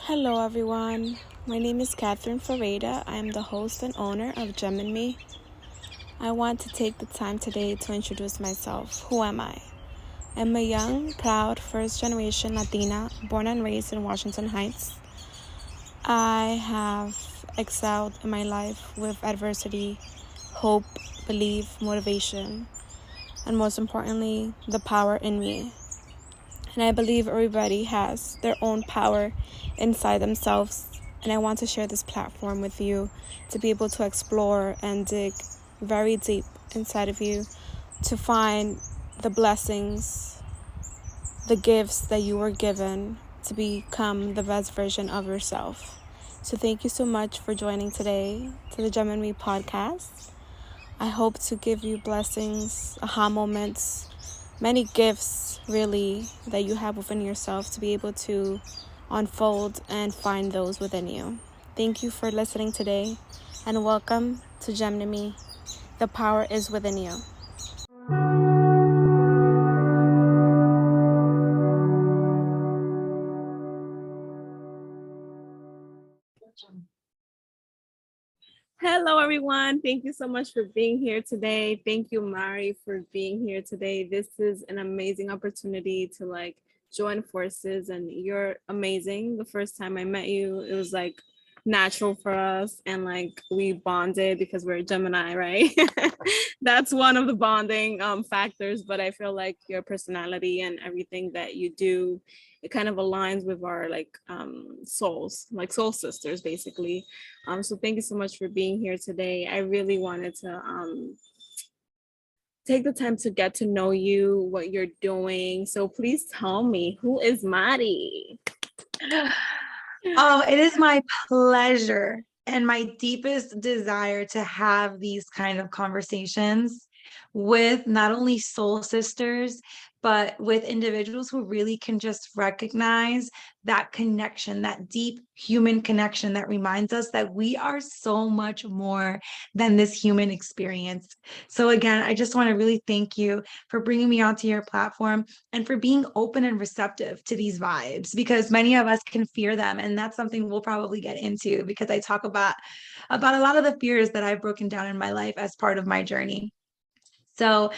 Hello, everyone. My name is Catherine Ferreira. I am the host and owner of Gem and Me. I want to take the time today to introduce myself. Who am I? I'm a young, proud, first-generation Latina, born and raised in Washington Heights. I have excelled in my life with adversity, hope, belief, motivation, and most importantly, the power in me. And I believe everybody has their own power inside themselves. And I want to share this platform with you to be able to explore and dig very deep inside of you to find the blessings, the gifts that you were given to become the best version of yourself. So thank you so much for joining today to the Gem and Me podcast. I hope to give you blessings, aha moments, many gifts really that you have within yourself to be able to unfold and find those within you. Thank you for listening today and welcome to Gem to Me. The power is within you. Hello, everyone. Thank you so much for being here today. Thank you, Mari, for being here today. This is an amazing opportunity to join forces, and you're amazing. The first time I met you, it was natural for us, and we bonded because we're Gemini, right? That's one of the bonding factors. But I feel like your personality and everything that you do, it kind of aligns with our souls, like soul sisters, basically. So thank you so much for being here today. I really wanted to take the time to get to know you, what you're doing. So please tell me, who is Mari? Oh, it is my pleasure and my deepest desire to have these kind of conversations with not only soul sisters, but with individuals who really can just recognize that connection, that deep human connection that reminds us that we are so much more than this human experience. So again, I just want to really thank you for bringing me onto your platform and for being open and receptive to these vibes, because many of us can fear them. And that's something we'll probably get into, because I talk about a lot of the fears that I've broken down in my life as part of my journey. So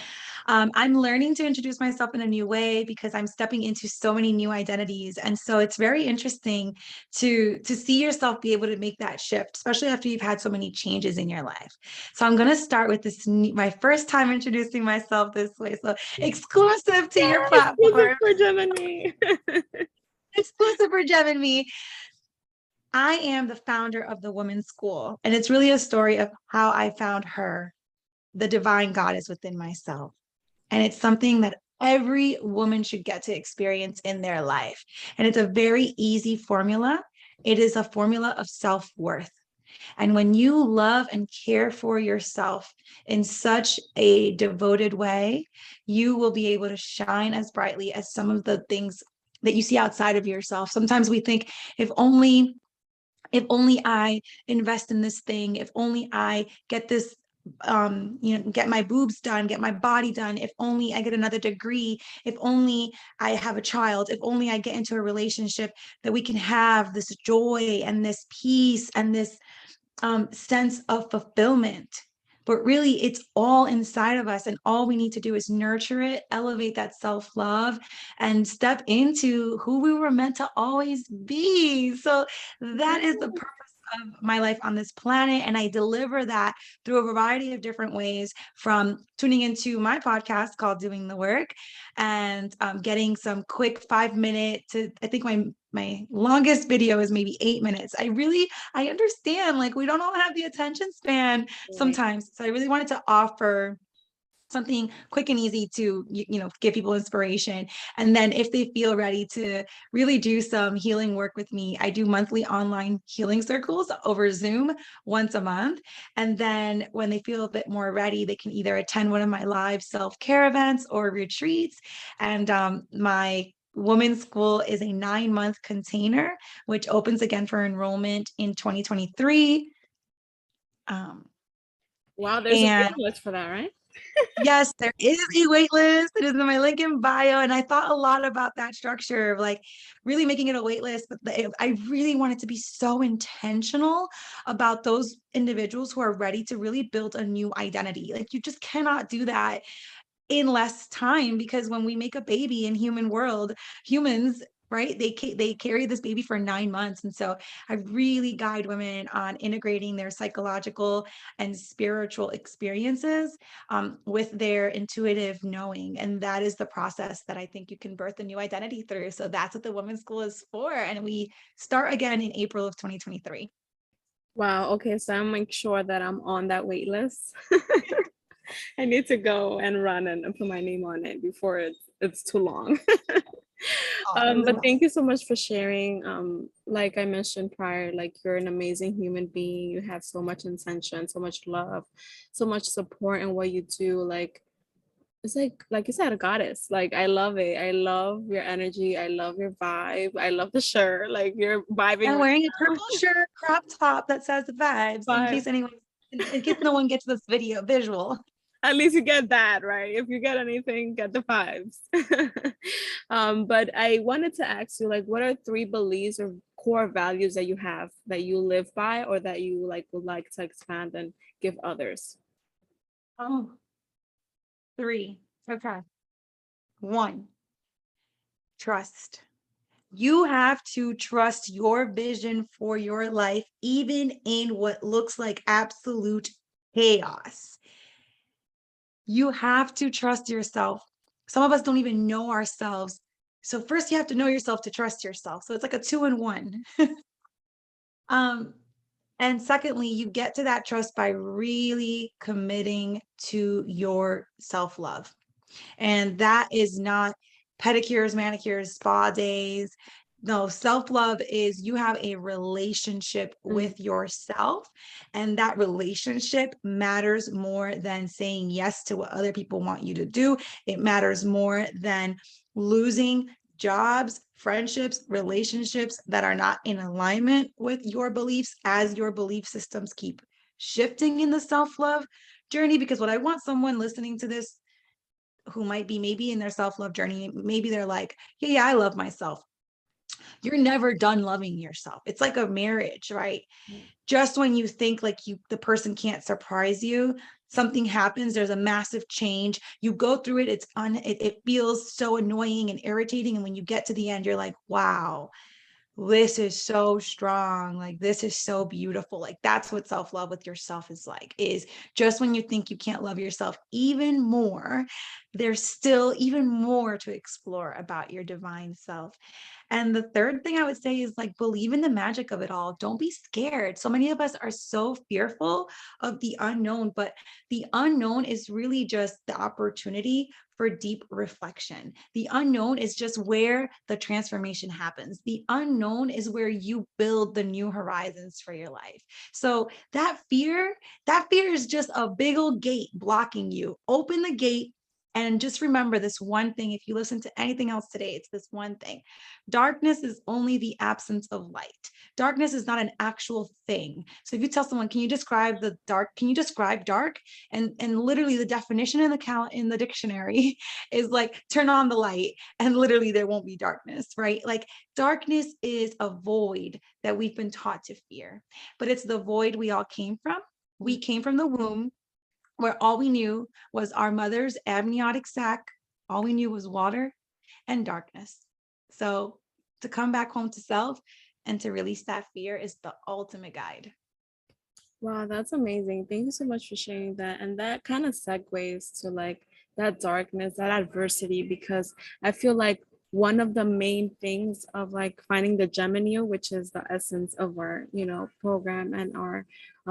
I'm learning to introduce myself in a new way because I'm stepping into so many new identities. And so it's very interesting to see yourself be able to make that shift, especially after you've had so many changes in your life. So I'm going to start with my first time introducing myself this way. So exclusive to your platform. Exclusive for Gemini. Exclusive for Gem and Me. I am the founder of the Women's School, and it's really a story of how I found her, the divine goddess within myself. And it's something that every woman should get to experience in their life. And it's a very easy formula. It is a formula of self-worth. And when you love and care for yourself in such a devoted way, you will be able to shine as brightly as some of the things that you see outside of yourself. Sometimes we think, if only I invest in this thing, if only I get this, get my boobs done, get my body done, if only I get another degree, if only I have a child, if only I get into a relationship, that we can have this joy and this peace and this sense of fulfillment. But really, it's all inside of us. And all we need to do is nurture it, elevate that self-love, and step into who we were meant to always be. So that is the purpose of my life on this planet. And I deliver that through a variety of different ways, from tuning into my podcast called Doing the Work, and getting some quick 5 minute to, I think my longest video is maybe 8 minutes. I understand, like, we don't all have the attention span sometimes. So I really wanted to offer something quick and easy to give people inspiration. And then if they feel ready to really do some healing work with me, I do monthly online healing circles over Zoom once a month. And then when they feel a bit more ready, they can either attend one of my live self-care events or retreats. And my Women's School is a 9-month container, which opens again for enrollment in 2023. Wow, there's a waiting list for that, right? Yes, there is a wait list. It is in my link in bio. And I thought a lot about that structure of like really making it a wait list. But I really wanted to be so intentional about those individuals who are ready to really build a new identity. Like you just cannot do that in less time, because when we make a baby in human world, humans, right, they carry this baby for 9 months. And so I really guide women on integrating their psychological and spiritual experiences with their intuitive knowing, and that is the process that I think you can birth a new identity through. So that's what the women's school is for, and we start again in April of 2023. Wow. Okay. So I'll make sure that I'm on that wait list. I need to go and run and put my name on it before it's too long. But Awesome. thank you so much for sharing. Like I mentioned prior, like you're an amazing human being. You have so much intention, so much love, so much support in what you do. Like it's like you said, a goddess. Like I love it. I love your energy. I love your vibe. I love the shirt. Like you're vibing I'm right wearing a now. purple shirt, crop top that says the vibes, But in case no one gets this video visual. at least you get that, right? If you get anything, get the vibes. But I wanted to ask you, like, what are three beliefs or core values that you have that you live by or that you like would like to expand and give others? Oh, three. Okay. One, trust. You have to trust your vision for your life, even in what looks like absolute chaos. You have to trust yourself. Some of us don't even know ourselves. So first you have to know yourself to trust yourself. So it's like a 2-in-1. Um, and secondly, you get to that trust by really committing to your self-love. And that is not pedicures, manicures, spa days. No, self love is you have a relationship Mm, with yourself, and that relationship matters more than saying yes to what other people want you to do. It matters more than losing jobs, friendships, relationships that are not in alignment with your beliefs as your belief systems keep shifting in the self love journey. Because what I want someone listening to this who might be maybe in their self-love journey, maybe they're like, yeah, I love myself. You're never done loving yourself. It's like a marriage, right? Just when you think like the person can't surprise you, something happens, there's a massive change, you go through it, it feels so annoying and irritating, and when you get to the end, you're like, wow, this is so strong, like this is so beautiful. Like that's what self-love with yourself is like, is just when you think you can't love yourself even more, there's still even more to explore about your divine self. And the third thing I would say is like believe in the magic of it all. Don't be scared. So many of us are so fearful of the unknown, but the unknown is really just the opportunity for deep reflection. The unknown is just where the transformation happens. The unknown is where you build the new horizons for your life. So that fear is just a big old gate blocking you. Open the gate. And just remember this one thing. If you listen to anything else today, it's this one thing. Darkness is only the absence of light. Darkness is not an actual thing. So if you tell someone, can you describe the dark? Can you describe dark? And literally the definition in the dictionary is like turn on the light and literally there won't be darkness, right? Like darkness is a void that we've been taught to fear, but it's the void we all came from. We mm. came from the womb where all we knew was our mother's amniotic sac. All we knew was water and darkness. So to come back home to self and to release that fear is the ultimate guide. Wow, that's amazing. Thank you so much for sharing that. And that kind of segues to like that darkness, that adversity, because I feel like one of the main things of like finding the gem in you, which is the essence of our, program and our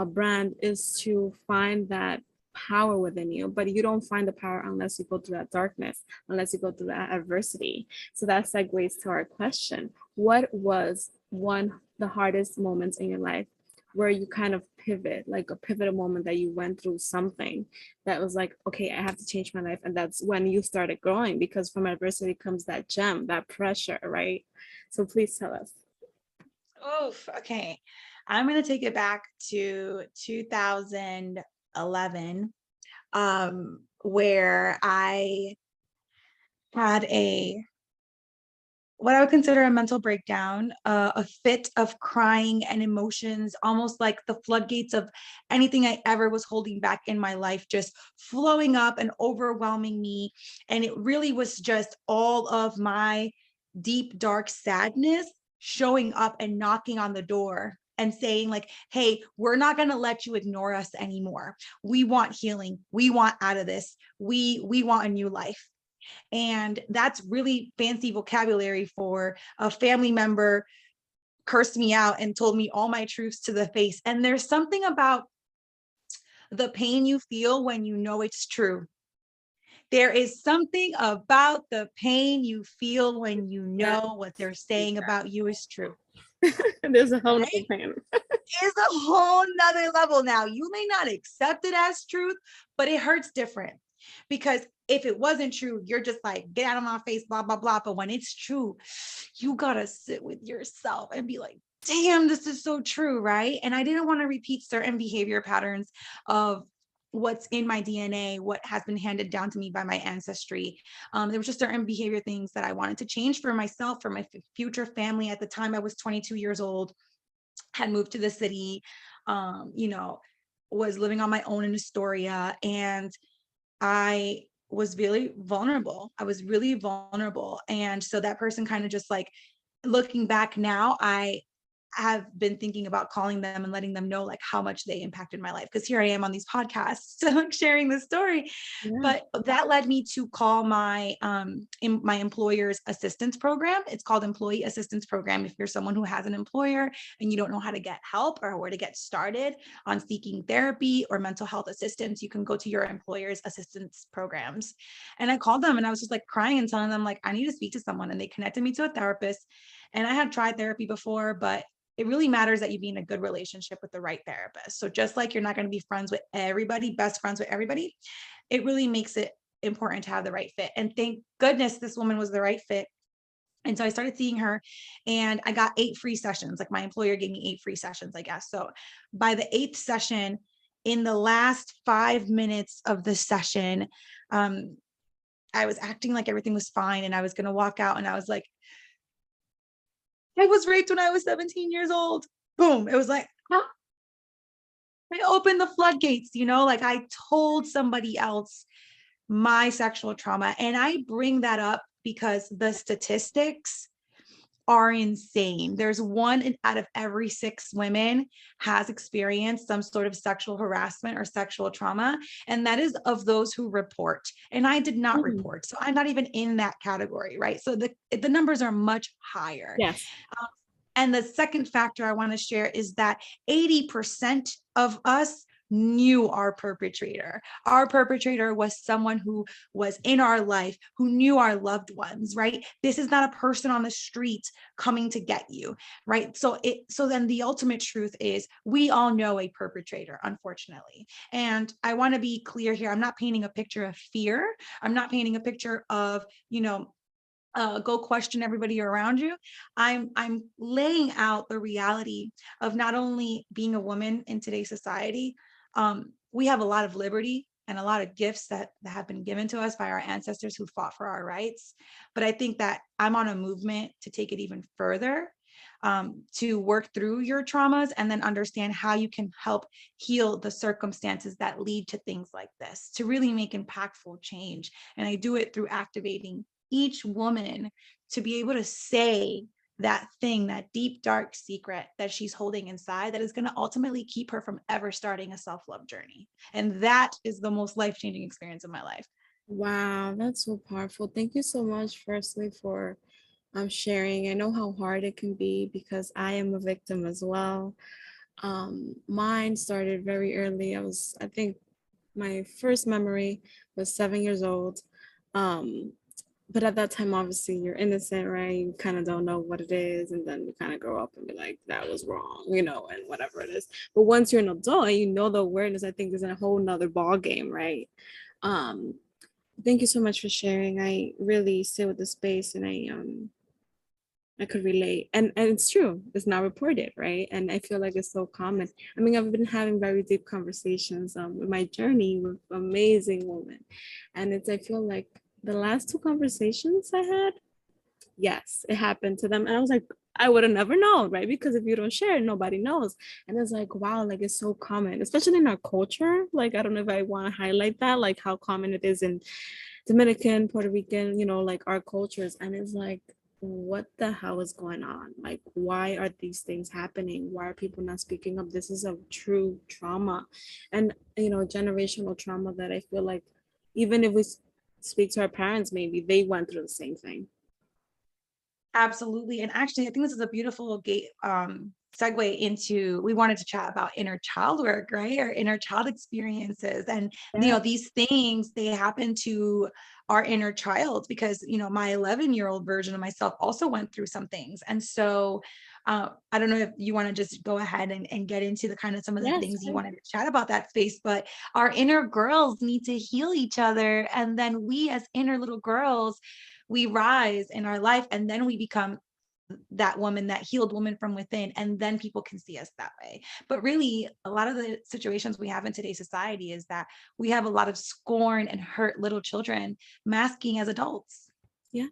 brand, is to find that power within you. But you don't find the power unless you go through that darkness, unless you go through that adversity. So that segues to our question. What was the hardest moments in your life where you kind of pivot, like a pivotal moment that you went through something that was like, okay, I have to change my life. And that's when you started growing, because from adversity comes that gem, that pressure, right? So please tell us. Oof. Okay. I'm going to take it back to 2011. where I had what I would consider a mental breakdown, a fit of crying and emotions, almost like the floodgates of anything I ever was holding back in my life, just flowing up and overwhelming me. And it really was just all of my deep, dark sadness showing up and knocking on the door and saying like, hey, we're not going to let you ignore us anymore. We want healing. We want out of this. We want a new life. And that's really fancy vocabulary for a family member cursed me out and told me all my truths to the face. And there's something about the pain you feel when you know it's true. There is something about the pain you feel when you That know what they're saying about you is true. there's a whole nother Right? pain. Is a whole nother level. Now, you may not accept it as truth, but it hurts different. Because if it wasn't true, you're just like, get out of my face, blah, blah, blah. But when it's true, you got to sit with yourself and be like, damn, this is so true. Right. And I didn't want to repeat certain behavior patterns of what's in my DNA, what has been handed down to me by my ancestry. There was just certain behavior things that I wanted to change for myself, for my future family. At the time, I was 22 years old, had moved to the city, you know, was living on my own in Astoria, and I was really vulnerable. I was really vulnerable. And so that person kind of just like, looking back now, I have been thinking about calling them and letting them know like how much they impacted my life. Because here I am on these podcasts, so like sharing the story. Yeah. But that led me to call my my employer's assistance program. It's called Employee Assistance Program. If you're someone who has an employer and you don't know how to get help or where to get started on seeking therapy or mental health assistance, you can go to your employer's assistance programs. And I called them and I was just like crying and telling them like I need to speak to someone, and they connected me to a therapist. And I had tried therapy before, but it really matters that you be in a good relationship with the right therapist. So just like you're not going to be friends with everybody, best friends with everybody, it really makes it important to have the right fit. And thank goodness this woman was the right fit. And so I started seeing her, and I got 8 free sessions. Like my employer gave me 8 free sessions, I guess. So by the 8th session, in the last 5 minutes of the session, I was acting like everything was fine. And I was going to walk out, and I was like, I was raped when I was 17 years old. Boom. It was like, huh? I opened the floodgates, like I told somebody else my sexual trauma. And I bring that up because the statistics are insane. There's 1 out of every 6 women has experienced some sort of sexual harassment or sexual trauma. And that is of those who report. And I did not Mhm. report. So I'm not even in that category, right? So the numbers are much higher. Yes. And the second factor I want to share is that 80% of us knew our perpetrator. Our perpetrator was someone who was in our life, who knew our loved ones, right? This is not a person on the street coming to get you, right? So then the ultimate truth is we all know a perpetrator, unfortunately. And I want to be clear here. I'm not painting a picture of fear. I'm not painting a picture of, go question everybody around you. I'm laying out the reality of not only being a woman in today's society. We have a lot of liberty and a lot of gifts that have been given to us by our ancestors who fought for our rights. But I think that I'm on a movement to take it even further, to work through your traumas and then understand how you can help heal the circumstances that lead to things like this, to really make impactful change. And I do it through activating each woman to be able to say that thing, that deep, dark secret that she's holding inside that is going to ultimately keep her from ever starting a self-love journey. And that is the most life-changing experience of my life. Wow, that's so powerful. Thank you so much, firstly, for sharing. I know how hard it can be because I am a victim as well. Mine started very early. I think my first memory was 7 years old. Um, but at that time, obviously, you're innocent, right? You kind of don't know what it is. And then you kind of grow up and be like, that was wrong, and whatever it is. But once you're an adult and you know the awareness, I think is in a whole nother ball game, right? Um, Thank you so much for sharing. I really sit with the space, and I could relate. And it's true. It's not reported, right? And I feel like it's so common. I mean, I've been having very deep conversations with my journey with amazing women. And it's I feel like the last two conversations I had, yes, it happened to them. And I was like, I would have never known, right? Because if you don't share, nobody knows. And it's like, wow, like it's so common, especially in our culture. Like, I don't know if I want to highlight that, like how common it is in Dominican, Puerto Rican, like our cultures. And it's like, what the hell is going on? Like, why are these things happening? Why are people not speaking up? This is a true trauma and, generational trauma that I feel like even if we speak to our parents, maybe they went through the same thing. Absolutely. And actually, I think this is a beautiful segue into, we wanted to chat about inner child work, right? Or inner child experiences. And, Yeah. these things, they happen to our inner child because, my 11-year-old version of myself also went through some things. And so I don't know if you want to just go ahead and get into the kind of some of the Yes. things you wanted to chat about that space, but our inner girls need to heal each other. And then we as inner little girls, we rise in our life and then we become that woman, that healed woman from within, and then people can see us that way. But really, a lot of the situations we have in today's society is that we have a lot of scorn and hurt little children masking as adults. Yeah.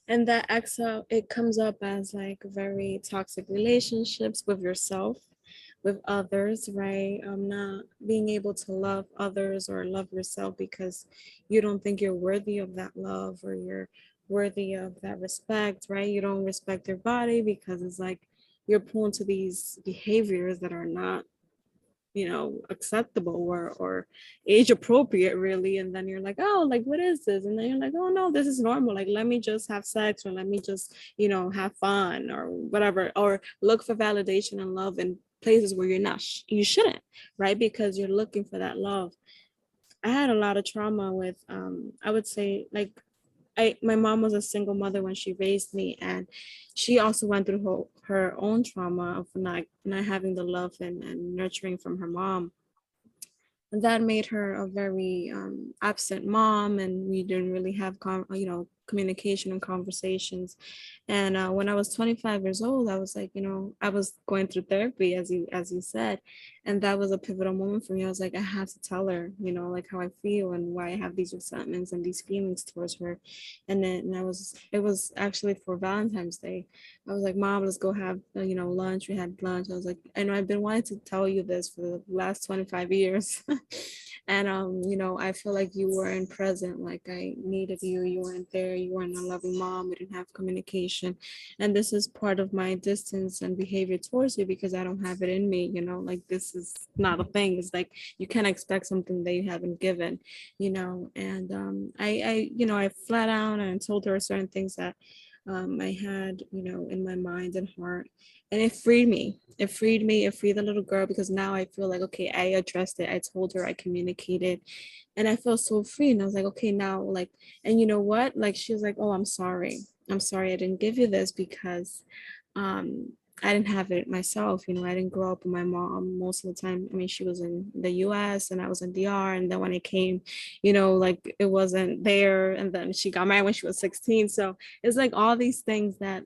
And that it comes up as like very toxic relationships with yourself, with others, right? Not being able to love others or love yourself because you don't think you're worthy of that love or you're worthy of that respect, right? You don't respect your body because it's like you're prone to these behaviors that are not acceptable or age appropriate really, and then you're like, oh, like what is this? And then you're like, oh no, this is normal, like let me just have sex or let me just have fun or whatever, or look for validation and love in places where you're not you shouldn't, right? Because you're looking for that love. I had a lot of trauma with I would say like my mom was a single mother when she raised me, and she also went through her own trauma of not having the love and nurturing from her mom. And that made her a very absent mom, and we didn't really have communication and conversations. And when I was 25 years old, I was like, I was going through therapy, as you said, and that was a pivotal moment for me. I was like, I have to tell her, like how I feel and why I have these resentments and these feelings towards her. And then it was actually for Valentine's Day. I was like, Mom, let's go have lunch. We had lunch. I was like, I know I've been wanting to tell you this for the last 25 years. And I feel like you weren't present, like I needed you. You weren't there. You weren't a loving mom. We didn't have communication. And this is part of my distance and behavior towards you because I don't have it in me, like this is not a thing. It's like you can't expect something that you haven't given, and I flat out and told her certain things that I had, in my mind and heart. And it freed me. It freed me. It freed the little girl because now I feel like, okay, I addressed it. I told her, I communicated, and I felt so free. And I was like, okay, now, like, and you know what? Like, she was like, oh, I'm sorry. I'm sorry I didn't give you this because um, I didn't have it myself. I didn't grow up with my mom most of the time. I mean, she was in the US and I was in DR. And then when it came, like it wasn't there. And then she got married when she was 16. So it's like all these things that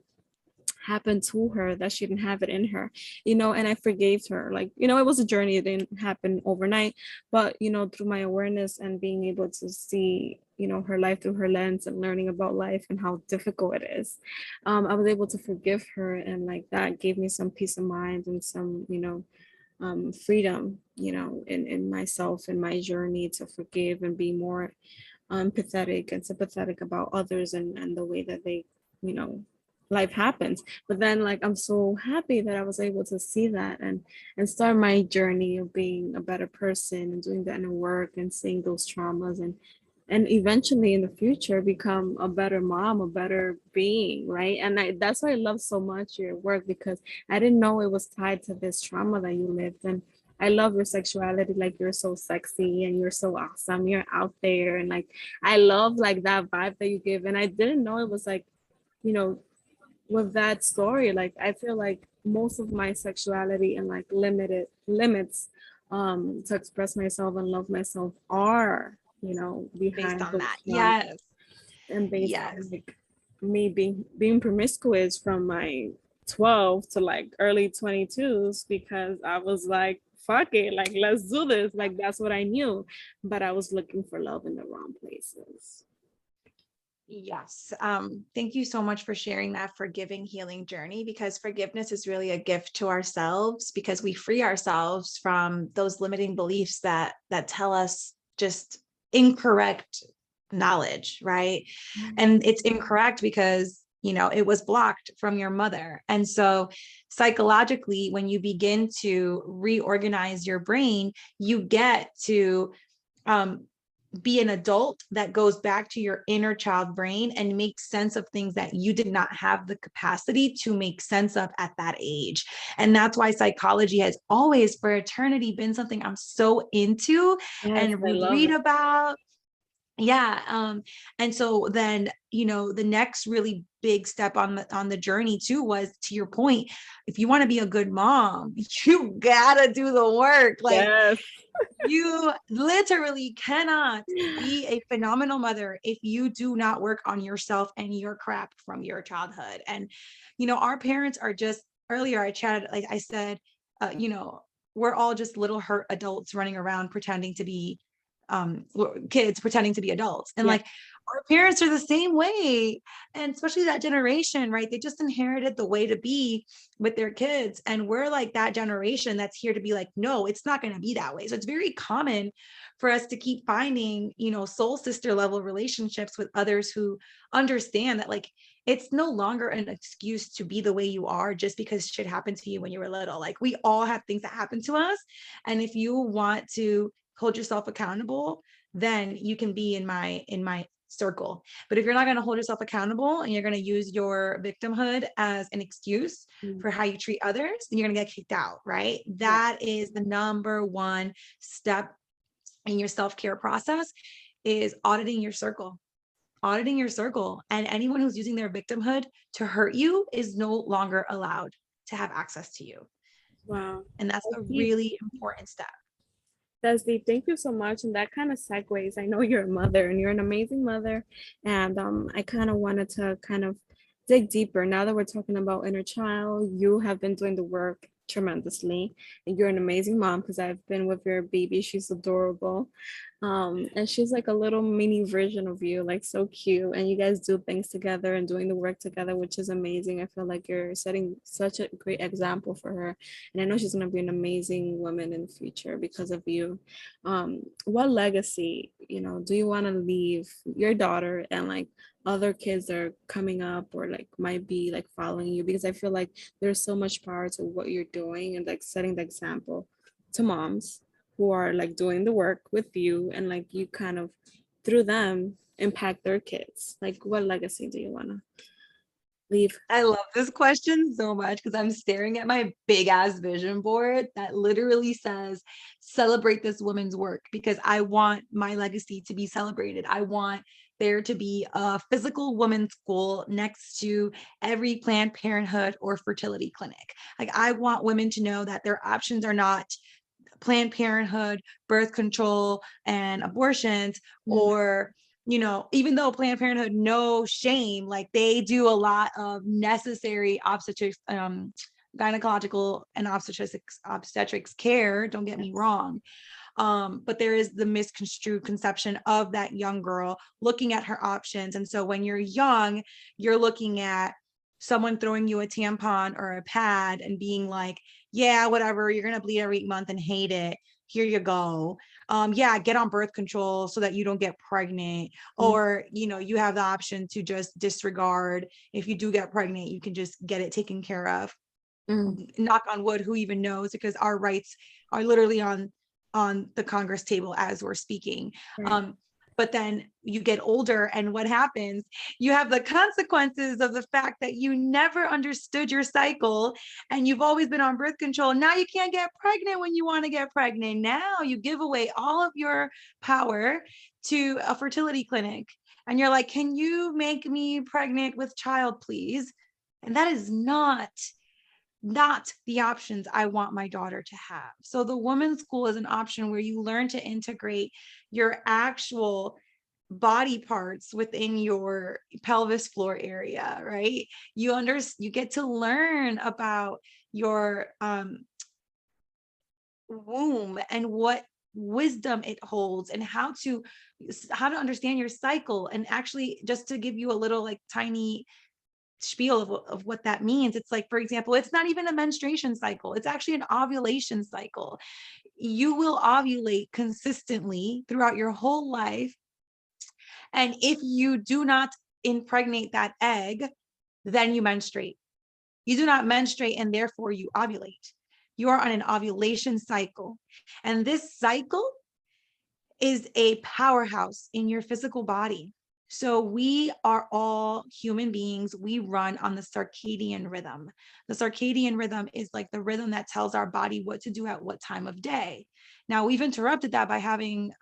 happened to her that she didn't have it in her, and I forgave her. Like, it was a journey. It didn't happen overnight, but, through my awareness and being able to see, her life through her lens and learning about life and how difficult it is, I was able to forgive her. And like that gave me some peace of mind and some, freedom, in myself and my journey to forgive and be more empathetic and sympathetic about others and the way that they, you know, life happens. But then like I'm so happy that I was able to see that and start my journey of being a better person and doing that in work and seeing those traumas and eventually in the future become a better mom, a better being, right? And that's why I love so much your work, because I didn't know it was tied to this trauma that you lived. And I love your sexuality. Like, you're so sexy and you're so awesome. You're out there. And like, I love like that vibe that you give. And I didn't know it was like, you know, with that story, like, I feel like most of my sexuality and like limited limits to express myself and love myself are, Based behind on those that. traumas Yes. and based Yes. on like me being promiscuous from my 12 to like early 22s because I was like, fuck it, like let's do this. Like that's what I knew. But I was looking for love in the wrong places. Yes. Thank you so much for sharing that forgiving healing journey, because forgiveness is really a gift to ourselves, because we free ourselves from those limiting beliefs that tell us just incorrect knowledge, right? And it's incorrect because, it was blocked from your mother. And so psychologically, when you begin to reorganize your brain, you get to um, be an adult that goes back to your inner child brain and makes sense of things that you did not have the capacity to make sense of at that age. And that's why psychology has always, for eternity, been something I'm so into Yes, and I love read it. about. Yeah. And so then, the next really big step on the journey too was, to your point, if you want to be a good mom, you gotta do the work. Like, Yes. you literally cannot be a phenomenal mother if you do not work on yourself and your crap from your childhood. And, our parents are just, earlier I chatted, like I said, we're all just little hurt adults running around pretending to be kids pretending to be adults. And Yeah. like, our parents are the same way. And especially that generation, right? They just inherited the way to be with their kids. And we're like that generation that's here to be like, no, it's not going to be that way. So it's very common for us to keep finding, soul sister level relationships with others who understand that, like, it's no longer an excuse to be the way you are just because shit happened to you when you were little. Like, we all have things that happen to us. And if you want to hold yourself accountable, then you can be in my circle. But if you're not going to hold yourself accountable and you're going to use your victimhood as an excuse Mm. for how you treat others, then you're going to get kicked out, right? Yeah. That is the number one step in your self-care process, is auditing your circle. Auditing your circle. And anyone who's using their victimhood to hurt you is no longer allowed to have access to you. Wow. And that's That's a deep. really important step. That's deep. Thank you so much. And that kind of segues. I know you're a mother and you're an amazing mother. And I kind of wanted to kind of dig deeper. Now that we're talking about inner child, you have been doing the work tremendously. And you're an amazing mom because I've been with your baby. She's adorable. And she's like a little mini version of you, like so cute. And you guys do things together and doing the work together, which is amazing. I feel like you're setting such a great example for her. And I know she's going to be an amazing woman in the future because of you. What legacy, do you want to leave your daughter and like other kids that are coming up or like might be like following you? Because I feel like there's so much power to what you're doing and like setting the example to moms who are like doing the work with you and like you kind of through them impact their kids. Like what legacy do you want to leave? I love this question so much because I'm staring at my big ass vision board that literally says, celebrate this woman's work, because I want my legacy to be celebrated. I want there to be a physical women's school next to every Planned Parenthood or fertility clinic. Like, I want women to know that their options are not Planned Parenthood, birth control, and abortions, Mm. or, even though Planned Parenthood, no shame, like they do a lot of necessary obstetrics, gynecological and obstetrics care. Don't get me Yes. wrong. But there is the misconstrued conception of that young girl looking at her options. And so when you're young, you're looking at someone throwing you a tampon or a pad and being like, yeah, whatever, you're going to bleed every month and hate it. Here you go. Yeah, get on birth control so that you don't get pregnant. Mm. Or, you have the option to just disregard. If you do get pregnant, you can just get it taken care of. Mm. Knock on wood, who even knows, because our rights are literally on the Congress table as we're speaking. Right. um but then you get older, and what happens, you have the consequences of the fact that you never understood your cycle, and you've always been on birth control. Now you can't get pregnant when you want to get pregnant. Now you give away all of your power to a fertility clinic, and you're like, can you make me pregnant with child, please? And that is not the options I want my daughter to have. So the women's school is an option where you learn to integrate your actual body parts within your pelvis floor area, right? You get to learn about your womb and what wisdom it holds, and how to understand your cycle. And actually, just to give you a little like tiny spiel of what that means, it's like, for example, it's not even a menstruation cycle, it's actually an ovulation cycle. You will ovulate consistently throughout your whole life, and if you do not impregnate that egg, then you menstruate. You do not menstruate, and therefore you ovulate. You are on an ovulation cycle. And this cycle is a powerhouse in your physical body. So we are all human beings. We run on the circadian rhythm. The circadian rhythm is like the rhythm that tells our body what to do at what time of day. Now we've interrupted that by having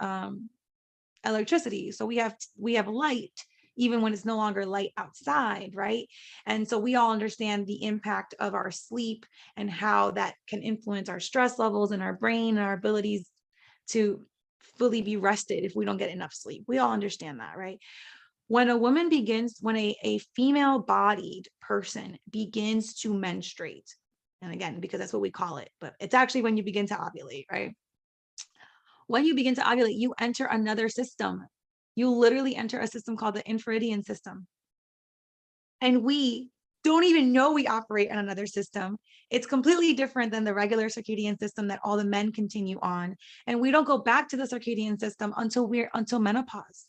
electricity. So we have light even when it's no longer light outside, right? And so we all understand the impact of our sleep and how that can influence our stress levels and our brain and our abilities to fully be rested if we don't get enough sleep. We all understand that, right? When a female bodied person begins to menstruate, and again, because that's what we call it, but it's actually when you begin to ovulate, right? When you begin to ovulate, you enter another system. You literally enter a system called the infradian system. And we don't even know we operate in another system. It's completely different than the regular circadian system that all the men continue on. And we don't go back to the circadian system until menopause.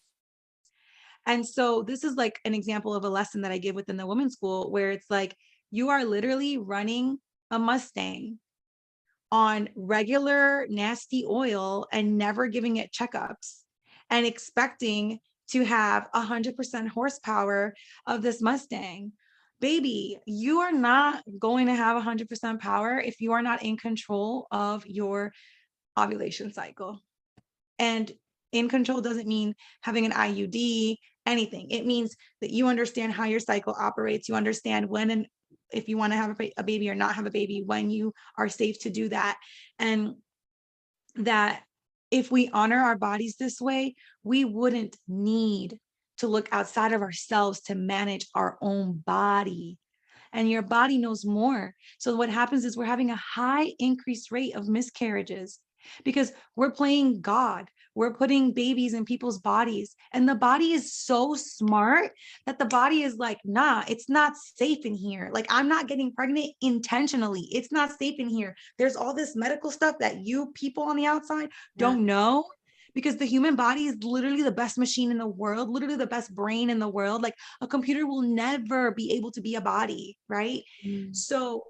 And so this is like an example of a lesson that I give within the women's school, where it's like you are literally running a Mustang on regular nasty oil and never giving it checkups and expecting to have 100% horsepower of this Mustang. Baby, you are not going to have 100% power if you are not in control of your ovulation cycle. And in control doesn't mean having an IUD, anything. It means that you understand how your cycle operates. You understand when and if you want to have a baby or not have a baby, when you are safe to do that. And that if we honor our bodies this way, we wouldn't need to look outside of ourselves to manage our own body. And your body knows more. So what happens is we're having a high increased rate of miscarriages because we're playing God. We're putting babies in people's bodies. And the body is so smart that the body is like, nah, it's not safe in here. Like, I'm not getting pregnant intentionally. It's not safe in here. There's all this medical stuff that you people on the outside don't know, because the human body is literally the best machine in the world, literally the best brain in the world. Like, a computer will never be able to be a body, right? So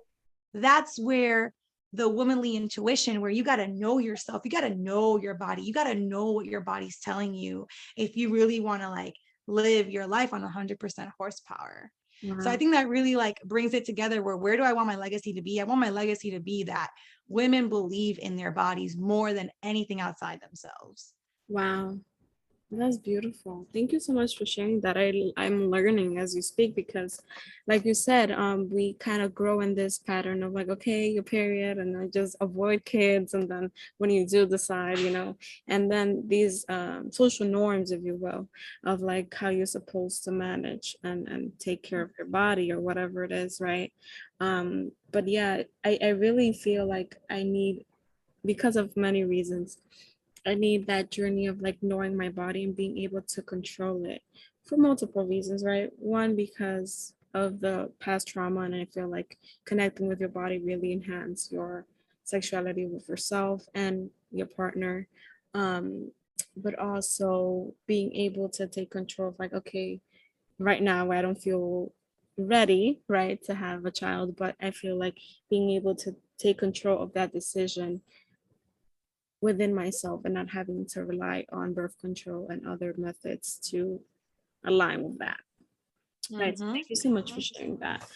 that's where the womanly intuition, where you got to know yourself, you got to know your body, you got to know what your body's telling you if you really want to like live your life on 100% horsepower. So I think that really like brings it together, where do I want my legacy to be? I want my legacy to be that women believe in their bodies more than anything outside themselves. Wow. That's beautiful. Thank you so much for sharing that. I'm learning as you speak because, like you said, we kind of grow in this pattern of like, okay, your period, and then just avoid kids, and then when you do decide, and then these social norms, if you will, of like how you're supposed to manage and take care of your body or whatever it is, right? But yeah, I really feel like I need, because of many reasons, I need that journey of like knowing my body and being able to control it for multiple reasons, right? One, because of the past trauma, and I feel like connecting with your body really enhance your sexuality with yourself and your partner. Um, but also being able to take control of like, okay, right now I don't feel ready, right, to have a child, but I feel like being able to take control of that decision within myself and not having to rely on birth control and other methods to align with that. Right. So thank you so much for sharing that.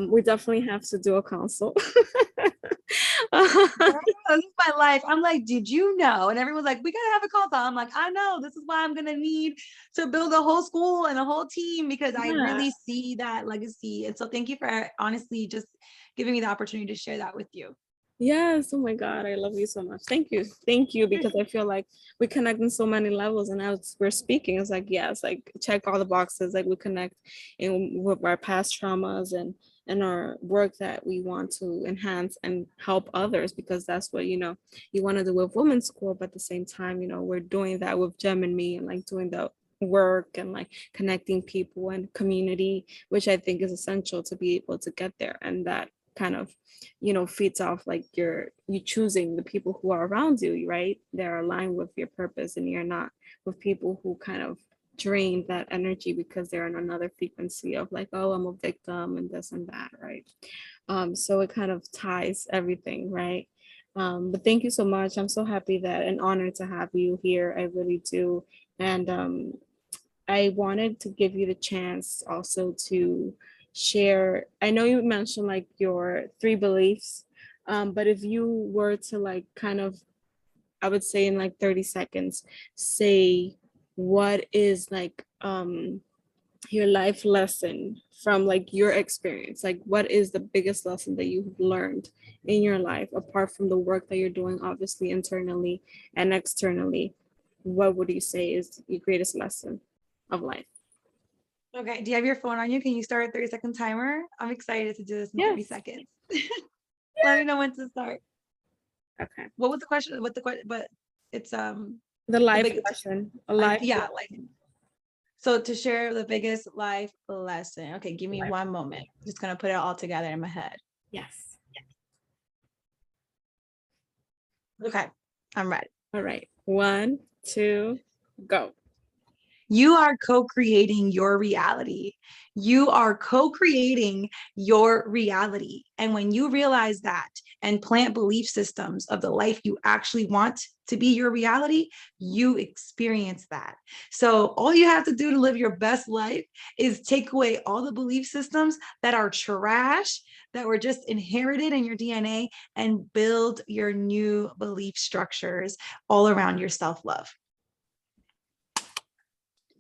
We definitely have to do a consult. Girl, this is my life. I'm like, did you know? And everyone's like, we gotta have a consult. I'm like, I know. This is why I'm gonna need to build a whole school and a whole team, because I Yeah. really see that legacy. And so thank you for honestly just giving me the opportunity to share that with you. Yes. Oh my God. I love you so much. Thank you. Thank you. Because I feel like we connect in so many levels. And as we're speaking, it's like, yes, like check all the boxes. Like we connect in with our past traumas and our work that we want to enhance and help others, because that's what, you want to do with women's school. But at the same time, we're doing that with Gem and me, and like doing the work and like connecting people and community, which I think is essential to be able to get there. And that kind of feeds off like you choosing the people who are around you, right? They're aligned with your purpose, and you're not with people who kind of drain that energy because they're in another frequency of like, oh, I'm a victim and this and that, right? So it kind of ties everything, right? But thank you so much. I'm so happy, that an honor to have you here. I really do. And I wanted to give you the chance also to share. I know you mentioned like your three beliefs, but if you were to like kind of, I would say in like 30 seconds, say what is like your life lesson from like your experience, like what is the biggest lesson that you've learned in your life apart from the work that you're doing, obviously internally and externally. What would you say is your greatest lesson of life? Okay, do you have your phone on you? Can you start a 30-second timer? I'm excited to do this in 30 Yes. seconds. Let me know when to start. Okay. What was the question? What the question? But it's The the life big lesson, a life, life yeah, like so to share the biggest life lesson. Okay, give me life. one moment. Just gonna put it all together in my head. Yes. Okay, I'm ready. All right. One, two, go. You are co-creating your reality. You are co-creating your reality. And when you realize that and plant belief systems of the life you actually want to be your reality, you experience that. So all you have to do to live your best life is take away all the belief systems that are trash, that were just inherited in your DNA, and build your new belief structures all around your self-love.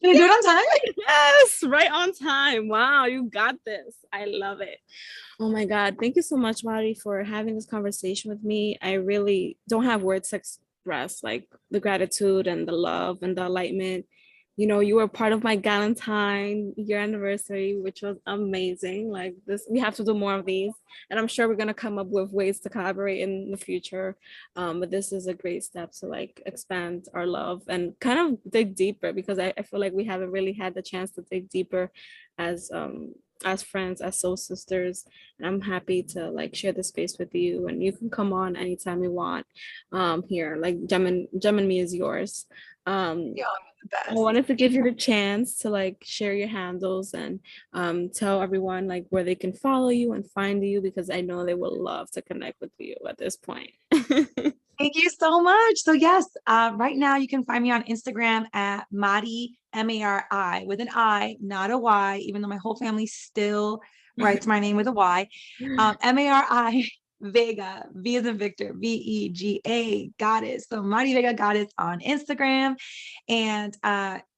Did I do it on time? Yes, right on time. Wow, you got this. I love it. Oh my God. Thank you so much, Mari, for having this conversation with me. I really don't have words to express like the gratitude and the love and the enlightenment. You were part of my Galentine year anniversary, which was amazing. Like this, we have to do more of these. And I'm sure we're gonna come up with ways to collaborate in the future. But this is a great step to like expand our love and kind of dig deeper, because I feel like we haven't really had the chance to dig deeper as as friends, as soul sisters. And I'm happy to like share the space with you, and you can come on anytime you want. Here, like Gem and me is yours. um Y'all are the I best. wanted to give you the chance to like share your handles and tell everyone like where they can follow you and find you, because I know they will love to connect with you at this point. Thank you so much. So yes, right now you can find me on Instagram at Mari, Mari, with an I, not a Y, even though my whole family still writes my name with a Y. Mari Vega, V as in Victor, Vega, Goddess. So Mari Vega Goddess on Instagram. And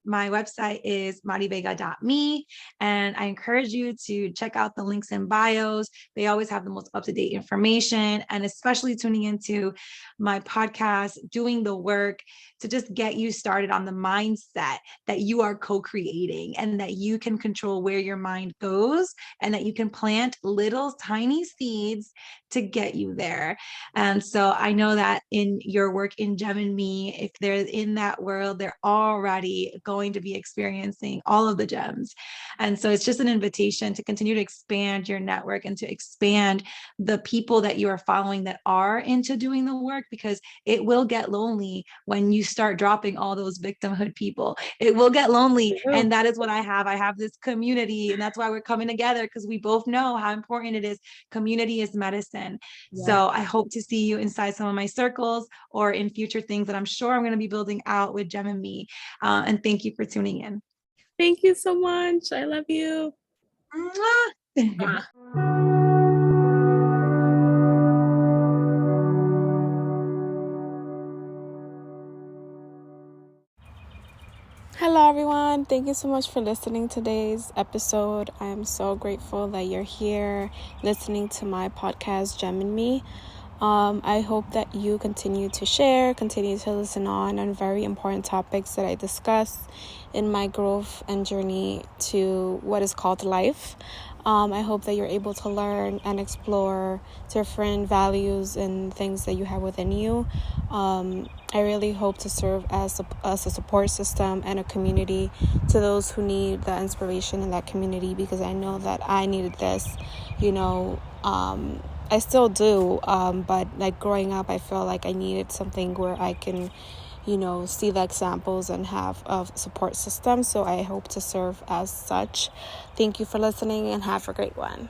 my website is marivega.me. And I encourage you to check out the links in bios. They always have the most up-to-date information, and especially tuning into my podcast, doing the work to just get you started on the mindset that you are co-creating and that you can control where your mind goes, and that you can plant little tiny seeds to get you there. And so I know that in your work in Gem and Me, if they're in that world, they're already going to be experiencing all of the gems. And so it's just an invitation to continue to expand your network and to expand the people that you are following that are into doing the work, because it will get lonely when you start dropping all those victimhood people. It will get lonely. And that is what I have. I have this community, and that's why we're coming together, because we both know how important it is. Community is medicine. Yeah. So I hope to see you inside some of my circles or in future things that I'm sure I'm going to be building out with Gem and Me. And thank you for tuning in. Thank you so much. I love you. Hello, everyone. Thank you so much for listening to today's episode. I am so grateful that you're here listening to my podcast, Gem and Me. I hope that you continue to share, continue to listen on very important topics that I discuss in my growth and journey to what is called life. I hope that you're able to learn and explore different values and things that you have within you. I really hope to serve as a support system and a community to those who need that inspiration in that community, because I know that I needed this, I still do, but like growing up, I feel like I needed something where I can, see the examples and have a support system. So I hope to serve as such. Thank you for listening and have a great one.